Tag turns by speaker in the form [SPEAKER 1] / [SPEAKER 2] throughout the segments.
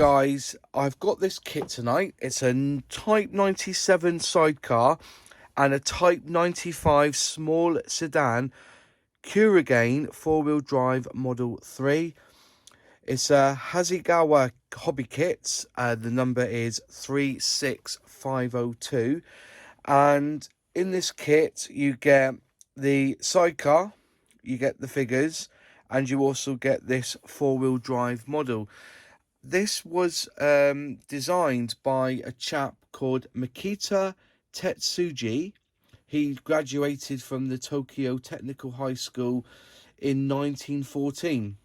[SPEAKER 1] guys, I've got this kit tonight. It's a Type 97 sidecar and a Type 95 small sedan Kurogane 4-wheel drive Model 3. It's a Hasegawa hobby kit. The number is 36502. And in this kit, you get the sidecar, you get the figures, and you also get this 4-wheel drive model. This was designed by a chap called Makita Tetsuji. He graduated from the Tokyo Technical High School in 1914.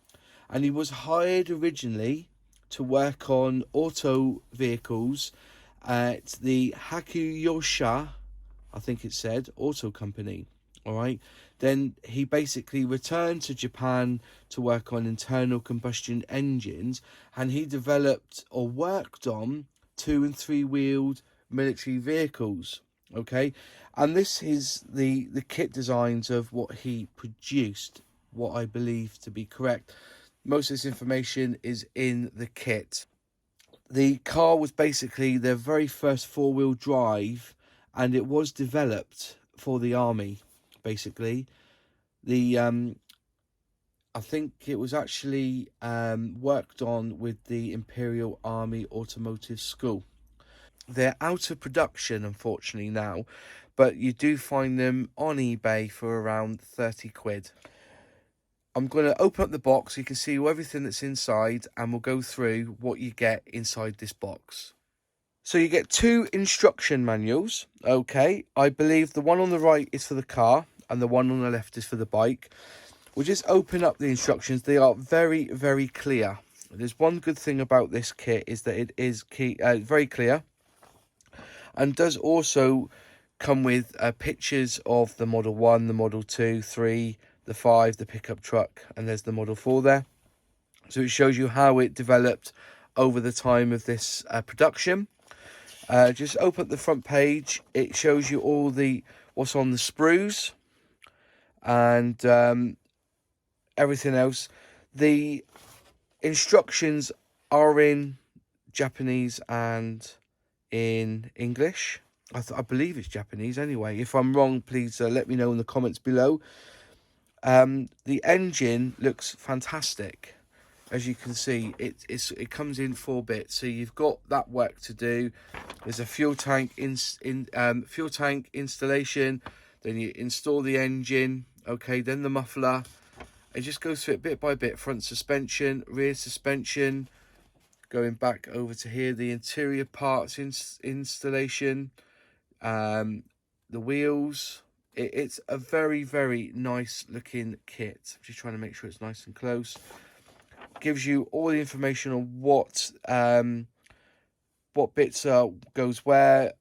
[SPEAKER 1] And he was hired originally to work on auto vehicles at the Hakuyosha, I think it said, auto company. All right. Then he basically returned to Japan to work on internal combustion engines, and he developed or worked on 2- and 3-wheeled military vehicles. Okay, and this is the kit designs of what he produced, what I believe to be correct. Most of this information is in the kit. The car was basically their very first 4-wheel drive, and it was developed for the army. Basically, I think it was actually worked on with the Imperial Army Automotive School. They're out of production, unfortunately, now, but you do find them on eBay for around 30 quid. I'm going to open up the box so you can see everything that's inside, and we'll go through what you get inside this box. So you get 2 instruction manuals. Okay, I believe the one on the right is for the car and the one on the left is for the bike. We'll just open up the instructions. They are very, very clear. There's one good thing about this kit is that it is very clear, and does also come with pictures of the Model 1, the Model 2, 3, the 5, the pickup truck, and there's the Model 4 there. So it shows you how it developed over the time of this production. Just open up the front page. It shows you all what's on the sprues and everything else. The instructions are in Japanese and in English. I believe it's Japanese anyway. If I'm wrong, please let me know in the comments below. The engine looks fantastic. As you can see, it comes in 4 bits, so you've got that work to do. There's a fuel tank installation. Then you install the engine. Okay, then the muffler. It just goes through it bit by bit. Front suspension, rear suspension. Going back over to here, the interior parts installation. The wheels. It's a very, very nice looking kit. I'm just trying to make sure it's nice and close. Gives you all the information on what bits goes where.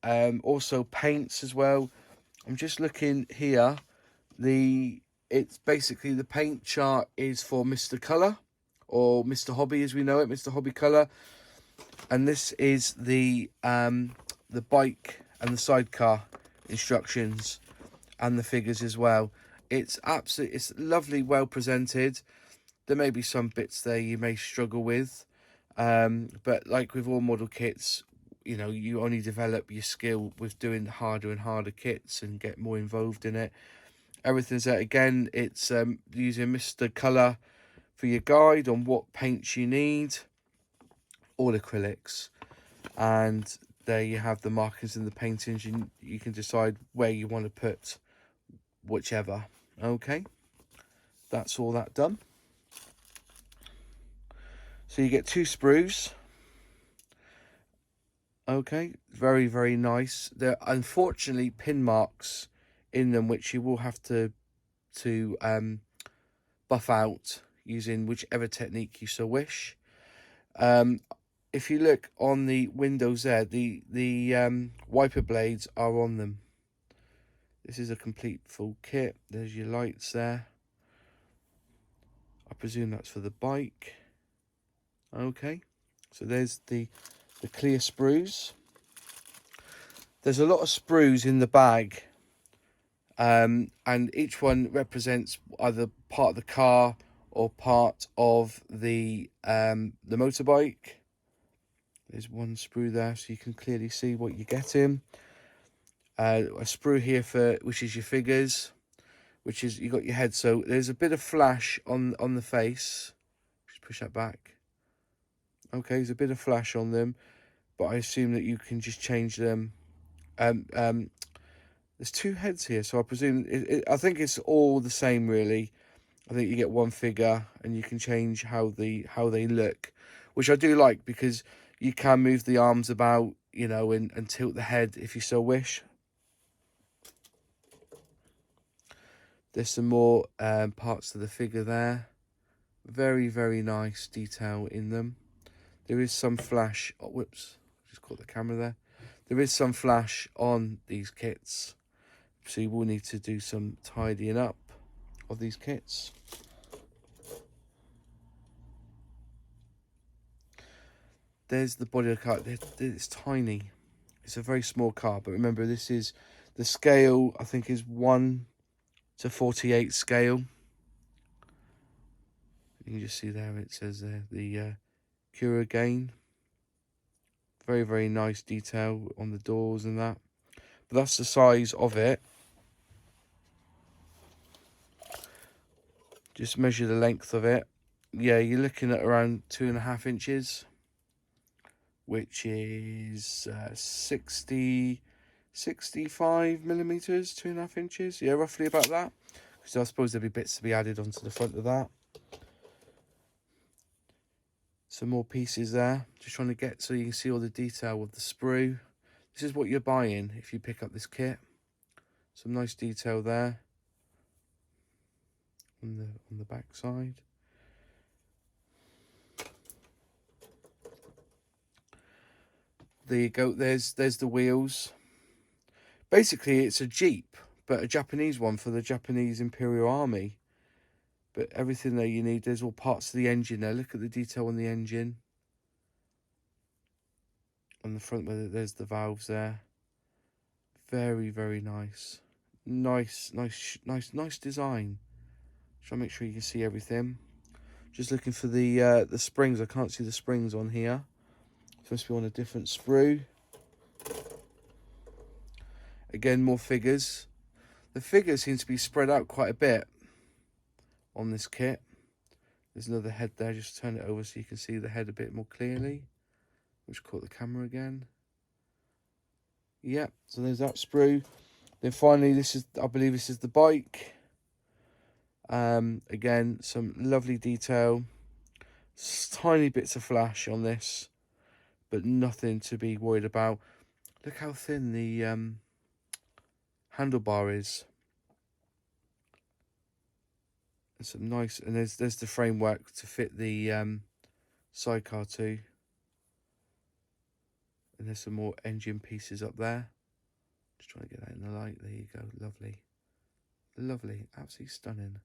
[SPEAKER 1] Also paints as well. I'm just looking here. It's basically the paint chart is for Mr. Colour, or Mr. Hobby as we know it, Mr. Hobby Colour. And this is the bike and the sidecar instructions and the figures as well. It's lovely, well presented. There may be some bits there you may struggle with, but like with all model kits, you know, you only develop your skill with doing harder and harder kits and get more involved in it. Everything's there. Again, it's using Mr. Colour for your guide on what paints you need. All acrylics. And there you have the markings and the paintings. You can decide where you want to put whichever. Okay, that's all that done. So you get 2 sprues. Okay, very, very nice. There are unfortunately pin marks in them, which you will have to buff out using whichever technique you so wish. If you look on the windows there, the wiper blades are on them. This is a complete full kit. There's your lights there. I presume that's for the bike. Okay, so there's the clear sprues. There's a lot of sprues in the bag, and each one represents either part of the car or part of the motorbike. There's one sprue there, so you can clearly see what you're getting. A sprue here for which is your figures, which is you got your head. So there's a bit of flash on the face. Just push that back. Okay, there's a bit of flash on them, but I assume that you can just change them. There's two heads here, so I presume I think it's all the same really. I think you get one figure and you can change how they look, which I do like because you can move the arms about, you know, and tilt the head if you so wish. There's some more parts of the figure there. Very, very nice detail in them. There is some flash. Oh, whoops, just caught the camera there. There is some flash on these kits, so you will need to do some tidying up of these kits. There's the body of the car. It's tiny. It's a very small car, but remember, this is the scale. I think is 1:48 scale. You can just see there. It says there the Kurogane. Very, very nice detail on the doors and that. But that's the size of it. Just measure the length of it. Yeah, you're looking at around 2.5 inches, which is 65 millimeters, 2.5 inches. Yeah, roughly about that. Because I suppose there'll be bits to be added onto the front of that. Some more pieces there. Just trying to get so you can see all the detail of the sprue. This is what you're buying if you pick up this kit. Some nice detail there on the back side. There you go. There's the wheels. Basically, it's a Jeep, but a Japanese one for the Japanese Imperial Army. But everything there you need. There's all parts of the engine there. Look at the detail on the engine. On the front, where there's the valves there. Very, very nice. Nice design. Try to make sure you can see everything. Just looking for the springs. I can't see the springs on here. Supposed to be on a different sprue. Again, more figures. The figures seem to be spread out quite a bit on this kit. There's another head there. Just turn it over so you can see the head a bit more clearly. Which caught the camera again. Yep, so there's that sprue. Then finally, I believe this is the bike. Again, some lovely detail. Tiny bits of flash on this, but nothing to be worried about. Look how thin the handlebar is. There's some nice, and there's the framework to fit the sidecar too. And there's some more engine pieces up there. Just trying to get that in the light. There you go. Lovely. Lovely. Absolutely stunning.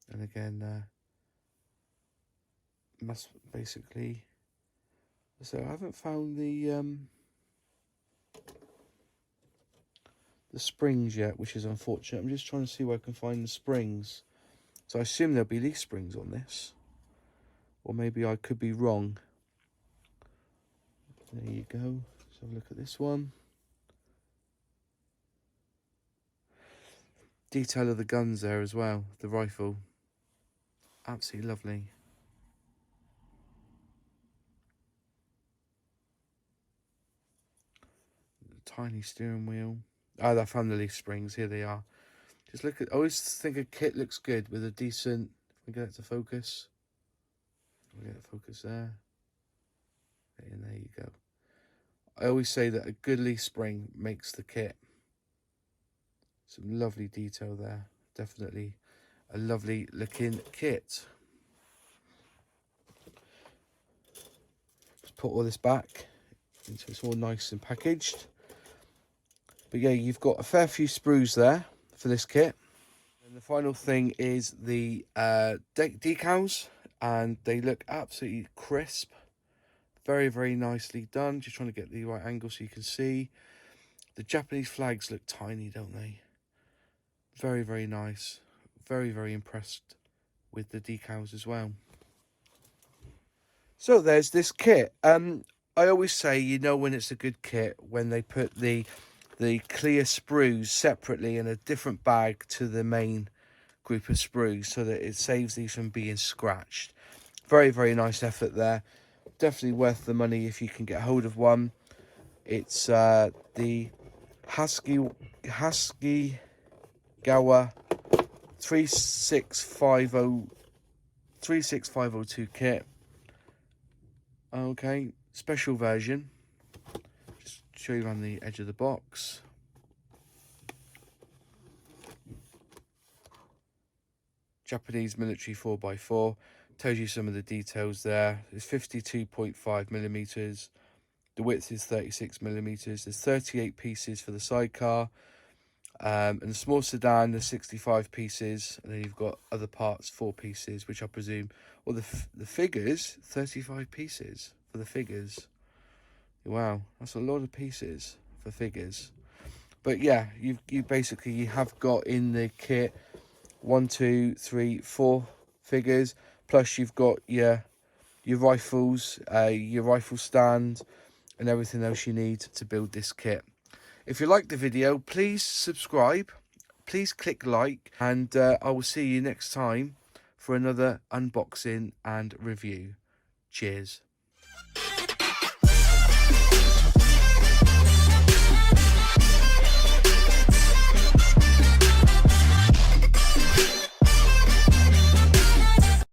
[SPEAKER 1] And again, must basically... So I haven't found the springs yet, which is unfortunate. I'm just trying to see where I can find the springs. So I assume there'll be these springs on this. Or maybe I could be wrong. There you go. Let's have a look at this one. Detail of the guns there as well. The rifle. Absolutely lovely. Tiny steering wheel. Oh, I found the leaf springs. Here they are. Just look at... I always think a kit looks good with a decent... If we get it to focus. We get it to focus there. And there you go. I always say that a good leaf spring makes the kit. Some lovely detail there. Definitely a lovely looking kit. Let's put all this back into it's all nice and packaged. But yeah, you've got a fair few sprues there for this kit. And the final thing is the decals, and they look absolutely crisp. Very, very nicely done. Just trying to get the right angle so you can see. The Japanese flags look tiny, don't they? Very, very nice. Very, very impressed with the decals as well. So there's this kit. I always say you know when it's a good kit when they put the clear sprues separately in a different bag to the main group of sprues, so that it saves these from being scratched. Very, very nice effort there. Definitely worth the money if you can get hold of one. It's the Hasegawa 36502 kit. Okay, special version. Just show you around the edge of the box. Japanese military 4x4. Tells you some of the details there. It's 52.5 millimeters. The width is 36 millimeters. There's 38 pieces for the sidecar. And the small sedan, there's 65 pieces. And then you've got other parts, 4 pieces, which I presume, or the figures, 35 pieces for the figures. Wow, that's a lot of pieces for figures. But yeah, you have got in the kit 1, 2, 3, 4 figures. Plus you've got your rifles, your rifle stand, and everything else you need to build this kit. If you like the video, please subscribe, please click like, and I will see you next time for another unboxing and review. Cheers.